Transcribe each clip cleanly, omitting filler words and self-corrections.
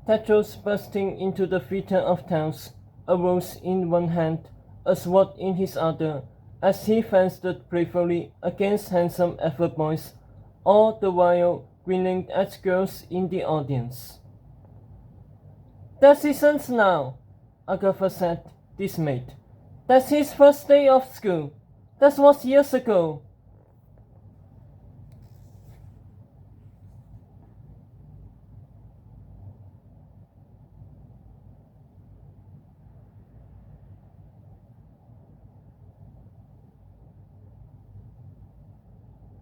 Tetros bursting into the theatre of towns, a rose in one hand, a sword in his other, as he fenced playfully against handsome elf boys, all the while grinning at girls in the audience. "That isn't now," Agatha said, dismayed. "That's his first day of school. That was years ago."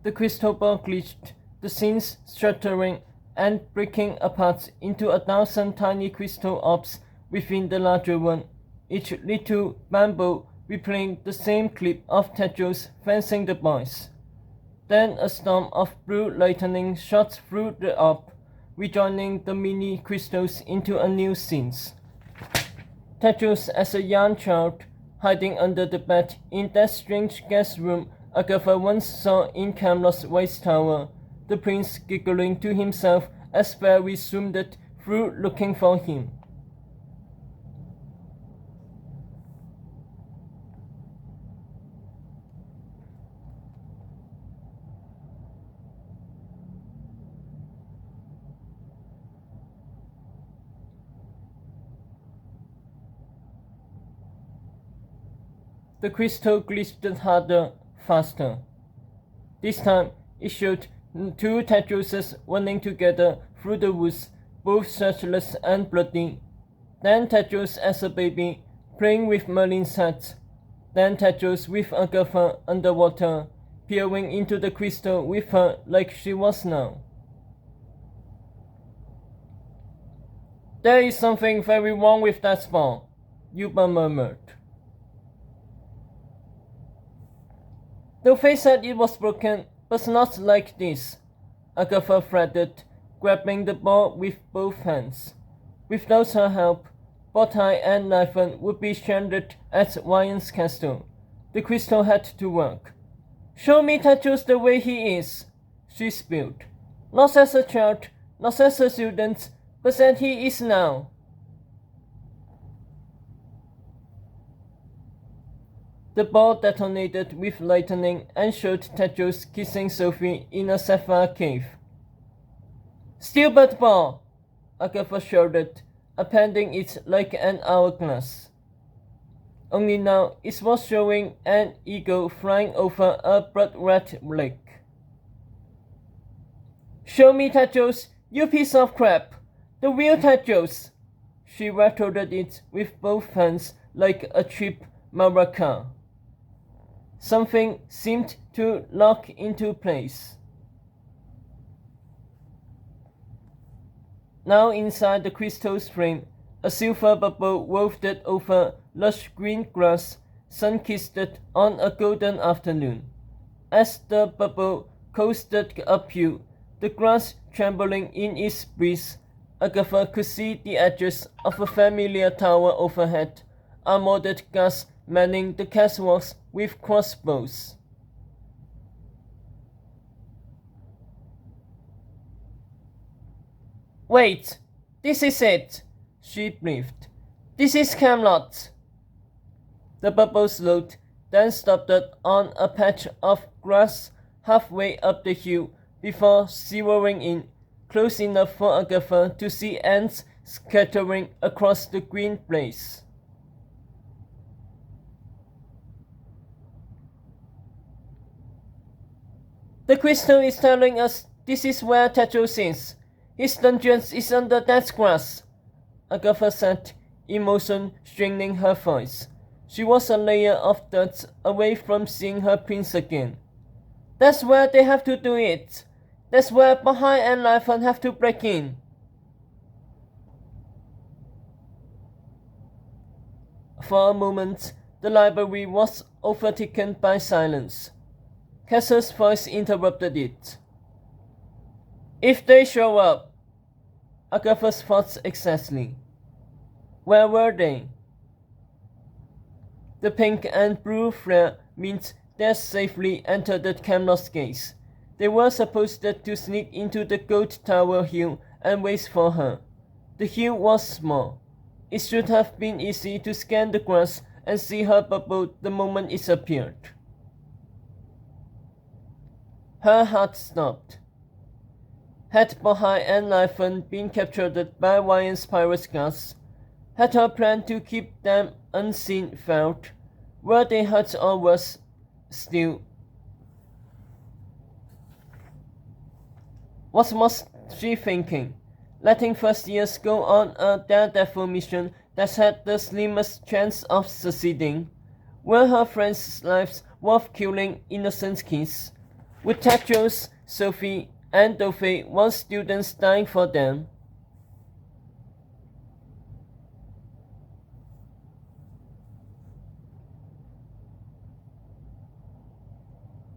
The crystal ball glitched, the scenes shattering and breaking apart into 1,000 tiny crystal orbs within the larger one, each little bamboo replaying the same clip of Tetros fencing the boys. Then a storm of blue lightning shot through the orb, rejoining the mini crystals into a new scene. Tetros as a young child, hiding under the bed in that strange guest room Agatha once saw in Kârlå's Waste Tower, the prince giggling to himself as Fairy zoomed through looking for him. The crystal glitched harder, faster. This time it showed two Tetroses running together through the woods, both shirtless and bloody. Then Tetros as a baby, playing with Merlin's hat. Then Tetros with Agatha underwater, peering into the crystal with her like she was now. "There is something very wrong with that ball," Yuba murmured. "The face said it was broken, but not like this," Agatha threaded, grabbing the ball with both hands. Without her help, Botai and Nathan would be stranded at Ryan's castle. The crystal had to work. "Show me Tetros the way he is," she spilled. "Not as a child, not as a student, but as he is now." The ball detonated with lightning and showed Tetros kissing Sophie in a sapphire cave. "Stupid ball!" Agatha shouted, appending it like an hourglass. Only now it was showing an eagle flying over a blood-red lake. "Show me Tetros, you piece of crap! The real Tetros!" She rattled it with both hands like a cheap maraca. Something seemed to lock into place. Now inside the crystal's frame, a silver bubble woved over lush green grass, sun-kissed on a golden afternoon. As the bubble coasted uphill, the grass trembling in its breeze, Agatha could see the edges of a familiar tower overhead, armored guards manning the catwalks with crossbows. "Wait, this is it," she breathed. "This is Kârlå." The bubble slowed, then stopped on a patch of grass halfway up the hill before zeroing in, close enough for Agatha to see ants scattering across the green place. "The crystal is telling us this is where Tetros is. His dungeon is under that grass," Agatha said, emotion straining her voice. She was a layer of dirt away from seeing her prince again. "That's where they have to do it. That's where Bahai and Lifan have to break in." For a moment, the library was overtaken by silence. Cass's voice interrupted it. "If they show up," Agatha's thoughts exactly. Where were they? The pink and blue flare meant they safely entered the Kârlå's gates. They were supposed to sneak into the gold tower hill and wait for her. The hill was small. It should have been easy to scan the grass and see her bubble the moment it appeared. Her heart stopped. Had Bohai and Lyphon been captured by Ryan's pirate guards? Had her plan to keep them unseen failed? Were they hurt or worse still? What was she thinking? Letting first years go on a daredevil mission that had the slimmest chance of succeeding? Were her friends' lives worth killing innocent kids? Would Tetros, Sophie, and Dove want students dying for them?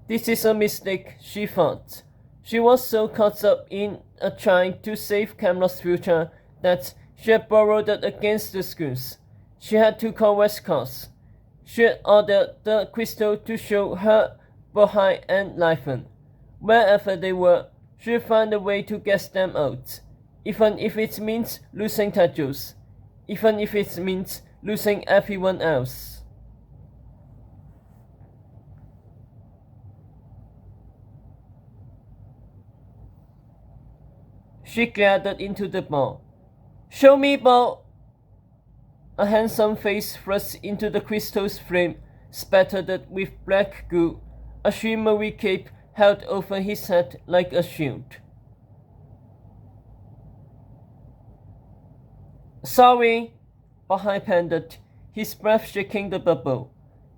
This is a mistake, she thought. She was so caught up in trying to save Kârlå's future that she had borrowed against the schools. She had to call West Coast. She had ordered the crystal to show her Bohai and Lyphon. Wherever they were, she would find a way to get them out, even if it means losing Tetros, even if it means losing everyone else. She glared into the ball. Show me ball! A handsome face thrust into the crystal's frame, spattered with black goo, a shimmery cape held over his head like a shield. Sorry, Bohai panted, his breath shaking the bubble.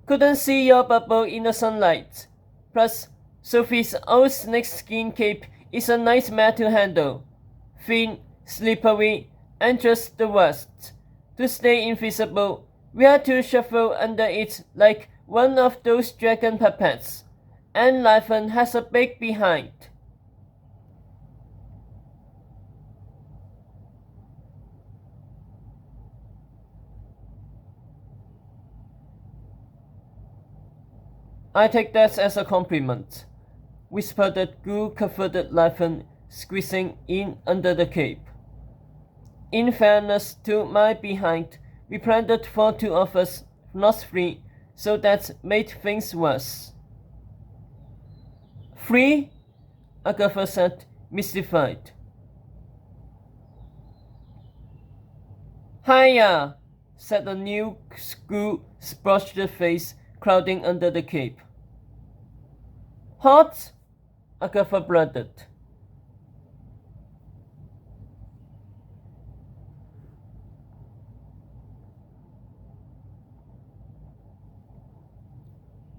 Couldn't see your bubble in the sunlight. Plus, Sophie's old snakeskin cape is a nightmare to handle. Thin, slippery, and just the worst. To stay invisible, we had to shuffle under it like one of those dragon puppets. And Lyphon has a big behind. I take that as a compliment, whispered the goo-covered Lyphon, squeezing in under the cape. In fairness to my behind, we planned for two of us, not three, so that made things worse. Three? Agatha said, mystified. Hiya, said a new goo-splotched face crowding under the cape. Hot? Agatha blurted.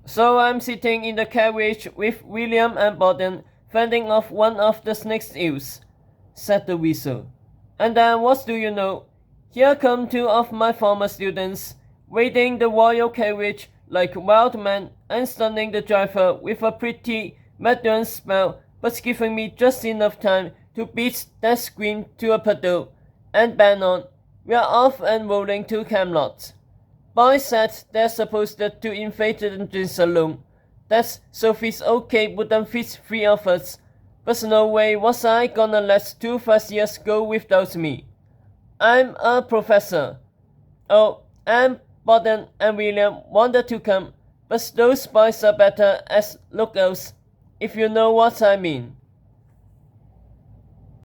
So I'm sitting in the carriage with William and Borden, fending off one of the snake's eels, said the weasel. And then what do you know? Here come two of my former students, raiding the royal carriage like wild men and stunning the driver with a pretty Madron spell, but giving me just enough time to beat that scream to a puddle. And bang on, we are off and rolling to Kârlå. Boy said they're supposed to invade the dungeons alone. That Sophie's old cape wouldn't fit three of us, but no way was I gonna let 2 first years go without me. I'm a professor. Oh, and Borden and William wanted to come, but those boys are better as lookouts, if you know what I mean.